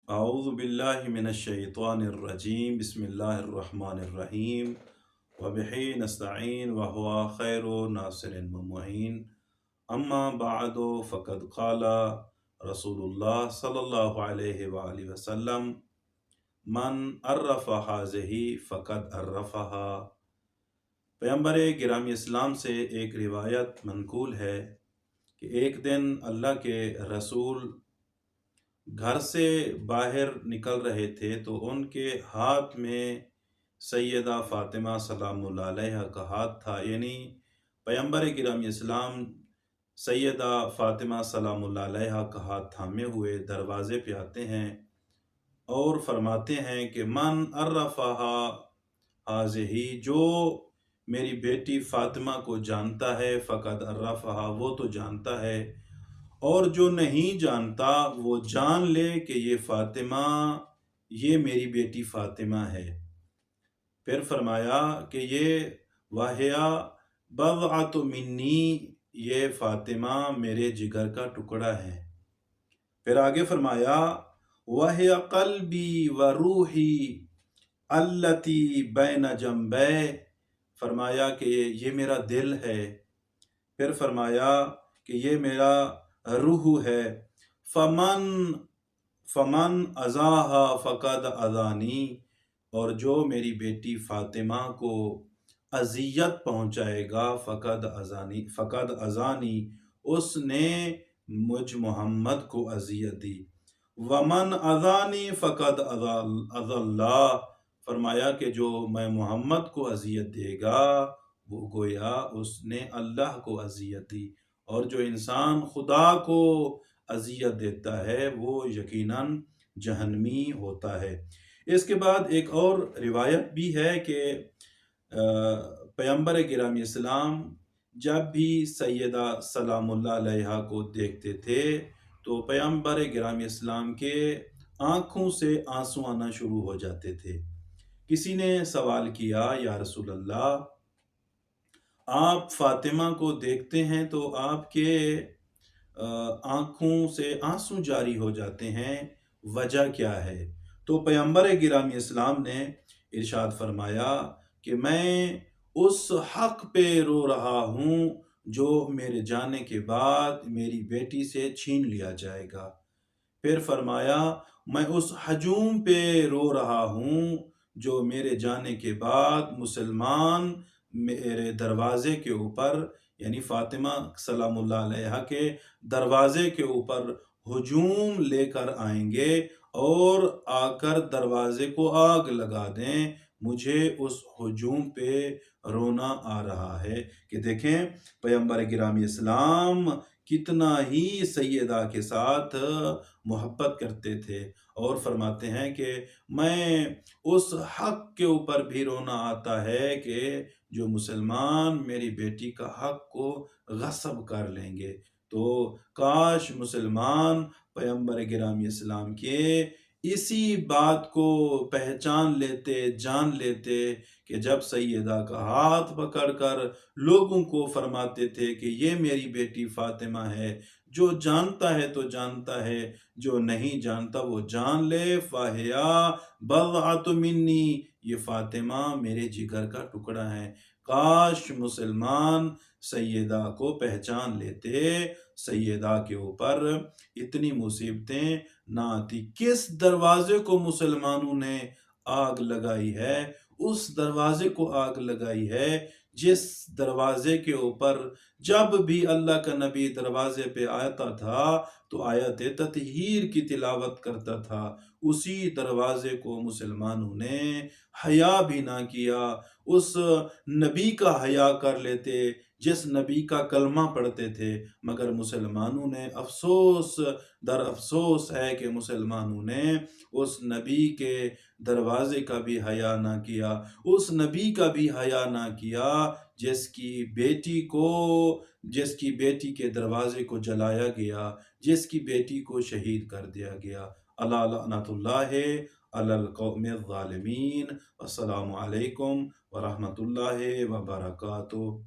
اعوذ باللہ من الشیطان الرجیم بسم اللہ الرحمن الرحیم وبہ نستعین وہو خیر ناصر و معین اما بعد فقد قال رسول اللہ صلی اللہ علیہ وآلہ وسلم من عرف ہذہ فقد عرفہا۔ پیغمبر گرامی اسلام سے ایک روایت منقول ہے کہ ایک دن اللہ کے رسول گھر سے باہر نکل رہے تھے تو ان کے ہاتھ میں سیدہ فاطمہ سلام اللہ علیہا کا ہاتھ تھا، یعنی پیغمبر گرامی اسلام سیدہ فاطمہ سلام اللہ علیہا کا ہاتھ تھامے ہوئے دروازے پہ آتے ہیں اور فرماتے ہیں کہ من عرفہا ہذہ، جو میری بیٹی فاطمہ کو جانتا ہے فقد عرفہا، وہ تو جانتا ہے، اور جو نہیں جانتا وہ جان لے کہ یہ فاطمہ، یہ میری بیٹی فاطمہ ہے۔ پھر فرمایا کہ یہ وَهِيَ بَضْعَةٌ مِّنِّي، یہ فاطمہ میرے جگر کا ٹکڑا ہے۔ پھر آگے فرمایا وَهِيَ قَلْبِي وَرُوحِي الَّتِي بَيْنَ جَنبَيْ، فرمایا کہ یہ میرا دل ہے۔ پھر فرمایا کہ یہ میرا روح ہے۔ فمن اذاہا فقد اذانی، اور جو میری بیٹی فاطمہ کو اذیت پہنچائے گا فقد اذانی، اس نے مجھ محمد کو اذیت دی۔ ومن اذانی فقد اذى اللہ، فرمایا کہ جو میں محمد کو اذیت دے گا وہ گویا اس نے اللہ کو اذیت دی، اور جو انسان خدا کو اذیت دیتا ہے وہ یقیناً جہنمی ہوتا ہے۔ اس کے بعد ایک اور روایت بھی ہے کہ پیغمبر گرامی اسلام جب بھی سیدہ سلام اللہ علیہا کو دیکھتے تھے تو پیغمبر گرامی اسلام کے آنکھوں سے آنسو آنا شروع ہو جاتے تھے۔ کسی نے سوال کیا، یا رسول اللہ، آپ فاطمہ کو دیکھتے ہیں تو آپ کے آنکھوں سے آنسو جاری ہو جاتے ہیں، وجہ کیا ہے؟ تو پیغمبر گرامی اسلام نے ارشاد فرمایا کہ میں اس حق پہ رو رہا ہوں جو میرے جانے کے بعد میری بیٹی سے چھین لیا جائے گا۔ پھر فرمایا میں اس ہجوم پہ رو رہا ہوں جو میرے جانے کے بعد مسلمان میرے دروازے کے اوپر، یعنی فاطمہ سلام اللہ علیہا کے دروازے کے اوپر ہجوم لے کر آئیں گے اور آ کر دروازے کو آگ لگا دیں، مجھے اس ہجوم پہ رونا آ رہا ہے۔ کہ دیکھیں پیغمبر گرامی اسلام کتنا ہی سیدہ کے ساتھ محبت کرتے تھے، اور فرماتے ہیں کہ میں اس حق کے اوپر بھی رونا آتا ہے کہ جو مسلمان میری بیٹی کا حق کو غصب کر لیں گے۔ تو کاش مسلمان پیغمبر گرامی اسلام کے اسی بات کو پہچان لیتے، جان لیتے کہ جب سیدہ کا ہاتھ پکڑ کر لوگوں کو فرماتے تھے کہ یہ میری بیٹی فاطمہ ہے، جو جانتا ہے تو جانتا ہے، جو نہیں جانتا وہ جان لے، فَهِيَ بَضْعَةٌ مِّنِّي، یہ فاطمہ میرے جگر کا ٹکڑا ہے۔ کاش مسلمان سیدہ کو پہچان لیتے، سیدہ کے اوپر اتنی مصیبتیں نہ آتی۔ کس دروازے کو مسلمانوں نے آگ لگائی ہے؟ اس دروازے کو آگ لگائی ہے جس دروازے کے اوپر جب بھی اللہ کا نبی دروازے پہ آتا تھا تو آیت تطہیر کی تلاوت کرتا تھا، اسی دروازے کو مسلمانوں نے حیا بھی نہ کیا۔ اس نبی کا حیا کر لیتے جس نبی کا کلمہ پڑھتے تھے، مگر مسلمانوں نے افسوس در افسوس ہے کہ مسلمانوں نے اس نبی کے دروازے کا بھی حیا نہ کیا، اس نبی کا بھی حیا نہ کیا جس کی بیٹی کے دروازے کو جلایا گیا، جس کی بیٹی کو شہید کر دیا گیا۔ اللہ لعنت اللہ علی القوم الظالمین۔ السلام علیکم ورحمۃ اللہ وبرکاتہ۔